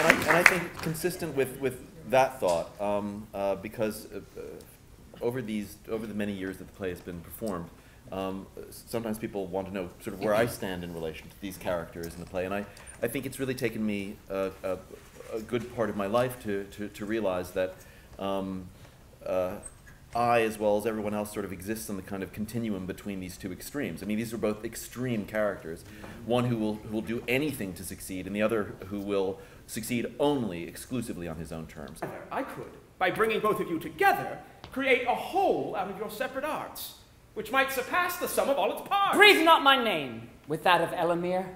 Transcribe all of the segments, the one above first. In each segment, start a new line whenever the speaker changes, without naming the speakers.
and I think consistent with that thought, because over the many years that the play has been performed, sometimes people want to know sort of where I stand in relation to these characters in the play, and I think it's really taken me a good part of my life to realize that I, as well as everyone else, sort of exists on the kind of continuum between these two extremes. I mean, these are both extreme characters. One who will do anything to succeed, and the other who will succeed only, exclusively on his own terms.
I could, by bringing both of you together, create a whole out of your separate arts, which might surpass the sum of all its parts.
Breathe not my name with that of Elamir.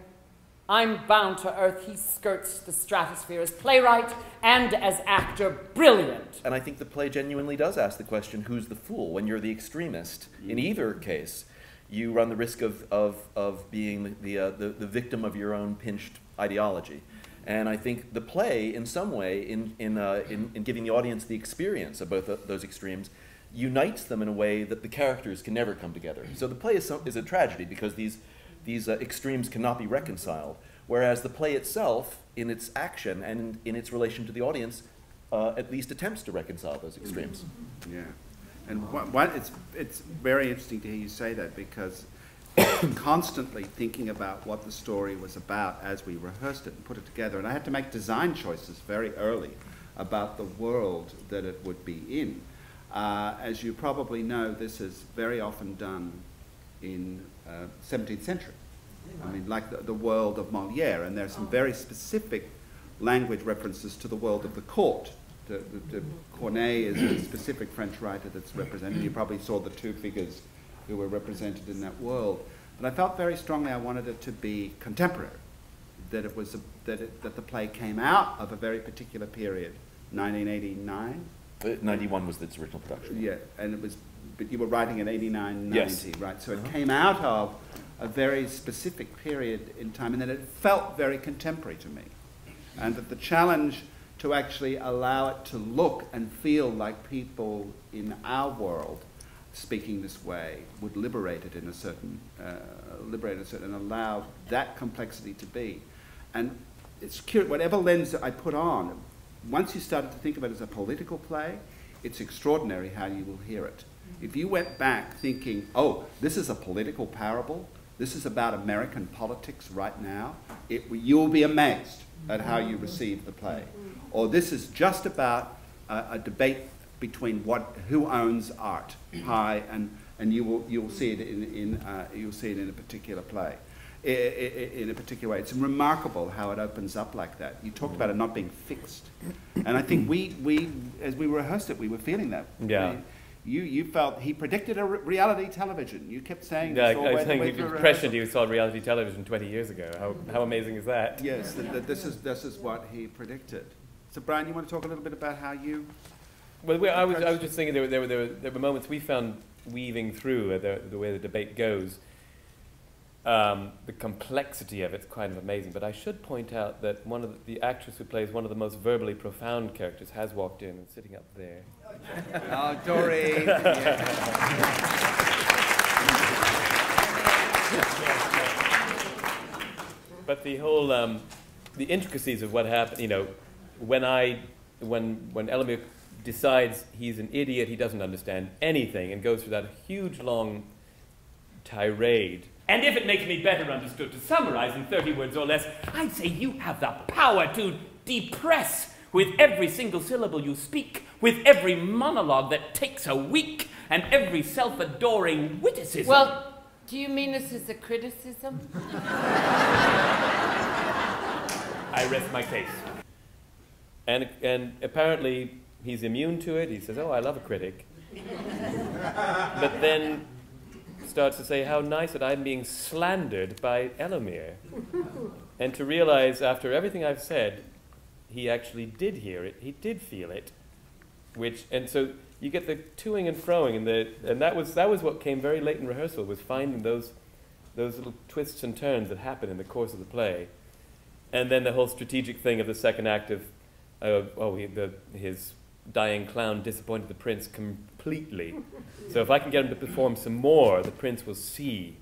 I'm bound to earth. He skirts the stratosphere as playwright and as actor, brilliant.
And I think the play genuinely does ask the question, who's the fool? When you're the extremist, in either case, you run the risk of being the victim of your own pinched ideology. And I think the play, in some way, in giving the audience the experience of both those extremes, unites them in a way that the characters can never come together. So the play is a tragedy because these extremes cannot be reconciled, whereas the play itself, in its action and in its relation to the audience, at least attempts to reconcile those extremes.
Yeah, and it's very interesting to hear you say that, because constantly thinking about what the story was about as we rehearsed it and put it together, and I had to make design choices very early about the world that it would be in. As you probably know, this is very often done in 17th century. I mean, like the world of Molière, and there's some very specific language references to the world of the court. Corneille is a specific French writer that's represented. You probably saw the two figures who were represented in that world. But I felt very strongly I wanted it to be contemporary, that it was that the play came out of a very particular period, 1989.
91 was its original production.
Yeah, and it was, but you were writing in 89, 90,
yes.
Right? So it came out of a very specific period in time, and that it felt very contemporary to me. And that the challenge to actually allow it to look and feel like people in our world speaking this way would liberate it in a certain, and allow that complexity to be. And it's curious, whatever lens that I put on, once you started to think of it as a political play, it's extraordinary how you will hear it. If you went back thinking, oh, this is a political parable, this is about American politics right now, you'll be amazed at how you receive the play. Or this is just about a debate between who owns art, high, and you'll see it in a particular play. In a particular way. It's remarkable how it opens up like that. You talked about it not being fixed. And I think we as we rehearsed it, we were feeling that.
Yeah.
You felt he predicted a reality television. You kept saying
yeah,
this all
I was
way
saying
through
the impression he saw reality television 20 years ago. How amazing is that?
Yes, this is what he predicted. So Brian, you want to talk a little bit about how you...
Well, I was just thinking there were moments we found weaving through the way the debate goes. The complexity of it's kind of amazing, but I should point out that one of the actress who plays one of the most verbally profound characters has walked in and sitting up there.
Oh, Dory!
But the whole, the intricacies of what happened, you know, when Elamir decides he's an idiot, he doesn't understand anything, and goes through that huge long tirade.
And if it makes me better understood to summarize in 30 words or less, I'd say you have the power to depress with every single syllable you speak, with every monologue that takes a week, and every self-adoring witticism.
Well, do you mean this is a criticism?
I rest my case. And apparently he's immune to it. He says, oh, I love a critic. But then starts to say how nice that I'm being slandered by Elamir. And to realize after everything I've said, he actually did hear it, he did feel it. And so you get the toing and froing, and that was what came very late in rehearsal, was finding those little twists and turns that happen in the course of the play. And then the whole strategic thing of the second act of, his dying clown disappointed the prince completely. So if I can get him to perform some more, the prince will see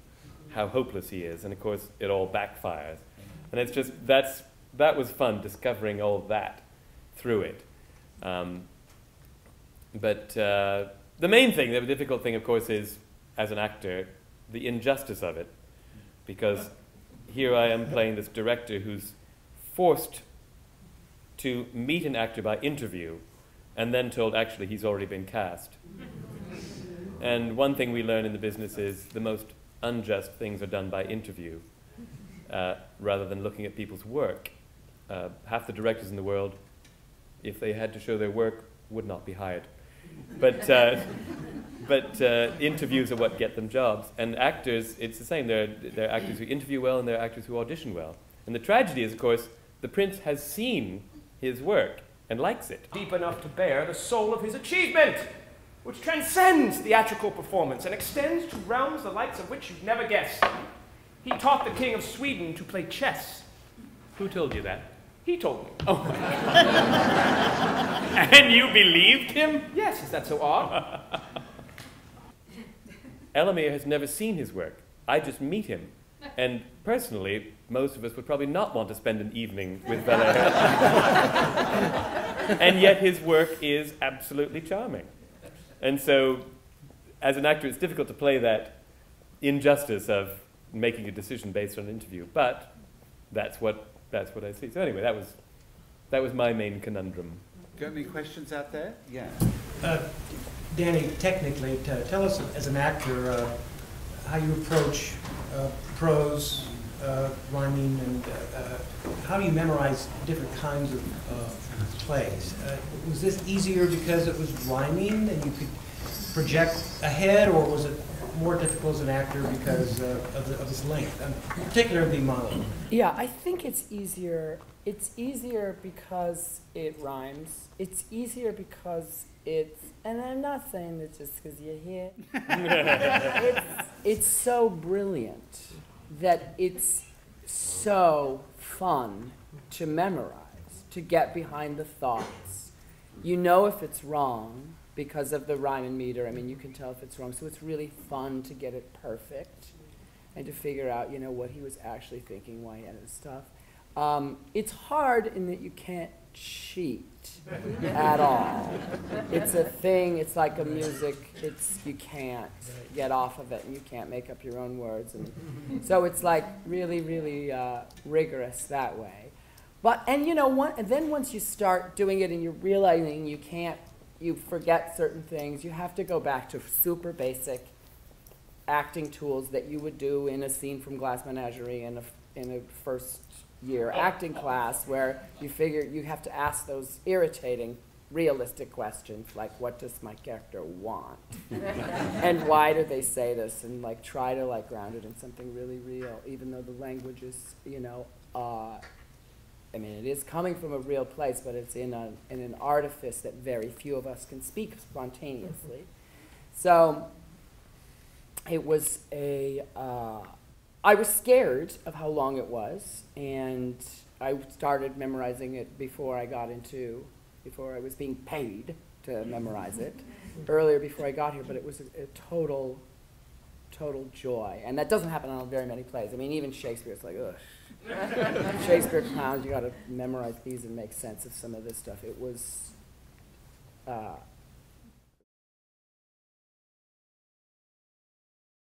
how hopeless he is. And of course, it all backfires. And it's just, that's that was fun, discovering all that through it. But the main thing, the difficult thing, of course, is, as an actor, the injustice of it. Because here I am playing this director who's forced to meet an actor by interview and then told, actually, he's already been cast. And one thing we learn in the business is the most unjust things are done by interview rather than looking at people's work. Half the directors in the world, if they had to show their work, would not be hired. But interviews are what get them jobs. And actors, it's the same. There are actors who interview well and there are actors who audition well. And the tragedy is, of course, the prince has seen his work and likes it.
Deep enough to bear the soul of his achievement, which transcends theatrical performance and extends to realms the likes of which you'd never guess. He taught the King of Sweden to play chess.
Who told you that?
He told me.
Oh. And you believed him?
Yes, is that so odd?
Elamir has never seen his work. I just meet him. And personally, most of us would probably not want to spend an evening with Bete. And yet his work is absolutely charming. And so, as an actor, it's difficult to play that injustice of making a decision based on an interview. But that's what I see. So anyway, that was my main conundrum.
Got any questions out there? Yeah.
Danny, technically, tell us as an actor how you approach prose, rhyming, and how do you memorize different kinds of plays? Was this easier because it was rhyming and you could project ahead, or was it more difficult as an actor because of its length, and particularly the monologue?
Yeah, I think it's easier. It's easier because it rhymes. It's easier because and I'm not saying it just because you're here. It's so brilliant that it's so fun to memorize, to get behind the thoughts. You know if it's wrong because of the rhyme and meter. I mean, you can tell if it's wrong. So it's really fun to get it perfect and to figure out, you know, what he was actually thinking, why he had his stuff. It's hard in that you can't cheat at all. It's a thing. It's like a music. You can't get off of it, and you can't make up your own words. And so it's like really, really rigorous that way. And you know, then once you start doing it and you're realizing you forget certain things, you have to go back to super basic acting tools that you would do in a scene from Glass Menagerie in a first year acting class, where you figure you have to ask those irritating, realistic questions like, what does my character want? And why do they say this? And like try to like ground it in something really real, even though the language is, you know, I mean, it is coming from a real place, but it's in an artifice that very few of us can speak spontaneously. So it was I was scared of how long it was, and I started memorizing it before I was being paid to memorize it, earlier before I got here, but it was a total joy. And that doesn't happen on very many plays. I mean, even Shakespeare, it's like, ugh. Shakespeare clowns, you gotta memorize these and make sense of some of this stuff. It was